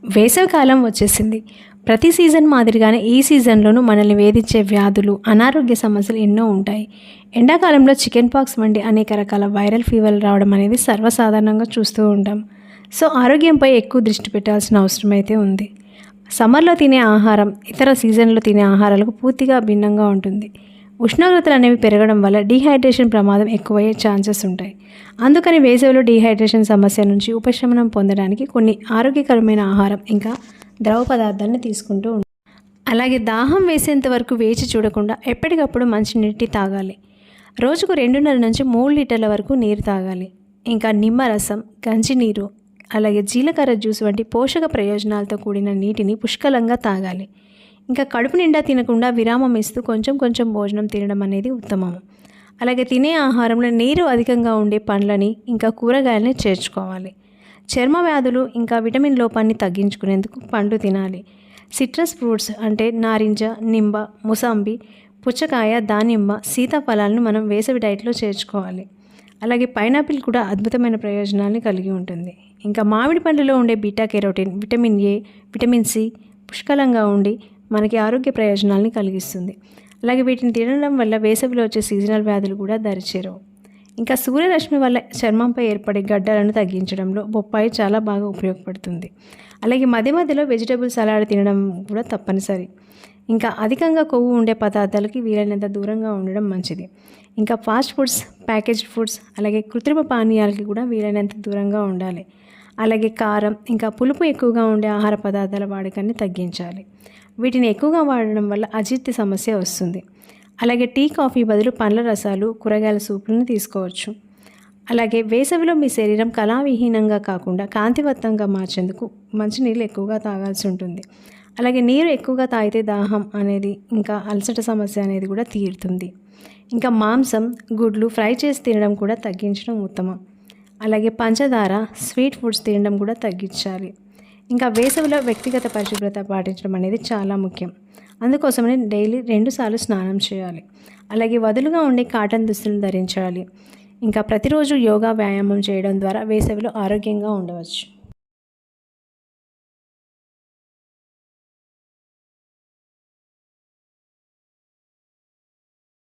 వేసవికాలం వచ్చేసింది. ప్రతి సీజన్ మాదిరిగానే ఈ సీజన్లోనూ మనల్ని వేధించే వ్యాధులు, అనారోగ్య సమస్యలు ఎన్నో ఉంటాయి. ఎండాకాలంలో చికెన్ పాక్స్ వంటి అనేక రకాల వైరల్ ఫీవర్లు రావడం అనేది సర్వసాధారణంగా చూస్తూ ఉంటాం. సో ఆరోగ్యంపై ఎక్కువ దృష్టి పెట్టాల్సిన అవసరం అయితే ఉంది. సమ్మర్లో తినే ఆహారం ఇతర సీజన్లో తినే ఆహారాలకు పూర్తిగా భిన్నంగా ఉంటుంది. ఉష్ణోగ్రతలు అనేవి పెరగడం వల్ల డీహైడ్రేషన్ ప్రమాదం ఎక్కువయ్యే ఛాన్సెస్ ఉంటాయి. అందుకని వేసవిలో డీహైడ్రేషన్ సమస్య నుంచి ఉపశమనం పొందడానికి కొన్ని ఆరోగ్యకరమైన ఆహారం ఇంకా ద్రవ పదార్థాలను తీసుకుంటూ ఉంటాం. అలాగే దాహం వేసేంత వరకు వేచి చూడకుండా ఎప్పటికప్పుడు మంచినీటి తాగాలి. రోజుకు 2.5 నుంచి 3 లీటర్ల వరకు నీరు తాగాలి. ఇంకా నిమ్మరసం, గంజినీరు, అలాగే జీలకర్ర జ్యూస్ వంటి పోషక ప్రయోజనాలతో కూడిన నీటిని పుష్కలంగా తాగాలి. ఇంకా కడుపు నిండా తినకుండా విరామం ఇస్తూ కొంచెం కొంచెం భోజనం తినడం అనేది ఉత్తమం. అలాగే తినే ఆహారంలో నీరు అధికంగా ఉండే పండ్లని ఇంకా కూరగాయలని చేర్చుకోవాలి. చర్మ వ్యాధులు ఇంకా విటమిన్ లోపాన్ని తగ్గించుకునేందుకు పండ్లు తినాలి. సిట్రస్ ఫ్రూట్స్ అంటే నారింజ, నింబ, ముసాంబి, పుచ్చకాయ, దానిమ్మ, సీతాఫలాలను మనం వేసవి డైట్లో చేర్చుకోవాలి. అలాగే పైనాపిల్ కూడా అద్భుతమైన ప్రయోజనాలను కలిగి ఉంటుంది. ఇంకా మామిడి పండ్లలో ఉండే beta carotene, vitamin A, vitamin C పుష్కలంగా ఉండి మనకి ఆరోగ్య ప్రయోజనాలని కలిగిస్తుంది. అలాగే వీటిని తినడం వల్ల వేసవిలో వచ్చే సీజనల్ వ్యాధులు కూడా దరిచేరవు. ఇంకా సూర్యరశ్మి వల్ల చర్మంపై ఏర్పడే గడ్డలను తగ్గించడంలో బొప్పాయి చాలా బాగా ఉపయోగపడుతుంది. అలాగే మధ్య మధ్యలో వెజిటబుల్ సలాడ్ తినడం కూడా తప్పనిసరి. ఇంకా అధికంగా కొవ్వు ఉండే పదార్థాలకి వీలైనంత దూరంగా ఉండడం మంచిది. ఇంకా ఫాస్ట్ ఫుడ్స్, ప్యాకేజ్డ్ ఫుడ్స్, అలాగే కృత్రిమ పానీయాలకి కూడా వీలైనంత దూరంగా ఉండాలి. అలాగే కారం ఇంకా పులుపు ఎక్కువగా ఉండే ఆహార పదార్థాల వాడకాన్ని తగ్గించాలి. వీటిని ఎక్కువగా వాడడం వల్ల అజీర్తి సమస్య వస్తుంది. అలాగే టీ, కాఫీ బదులు పండ్ల రసాలు, కూరగాయల సూపులను తీసుకోవచ్చు. అలాగే వేసవిలో మీ శరీరం కళావిహీనంగా కాకుండా కాంతివంతంగా మార్చేందుకు మంచినీళ్ళు ఎక్కువగా తాగాల్సి ఉంటుంది. అలాగే నీరు ఎక్కువగా తాగితే దాహం అనేది ఇంకా అలసట సమస్య అనేది కూడా తీరుతుంది. ఇంకా మాంసం, గుడ్లు ఫ్రై చేసి తినడం కూడా తగ్గించడం ఉత్తమం. అలాగే పంచదార, స్వీట్ ఫుడ్స్ తినడం కూడా తగ్గించాలి. ఇంకా వేసవిలో వ్యక్తిగత పరిశుభ్రత పాటించడం అనేది చాలా ముఖ్యం. అందుకోసమని డైలీ 2 సార్లు స్నానం చేయాలి. అలాగే వదులుగా ఉండే కాటన్ దుస్తులను ధరించాలి. ఇంకా ప్రతిరోజు యోగా, వ్యాయామం చేయడం ద్వారా వేసవిలో ఆరోగ్యంగా ఉండవచ్చు.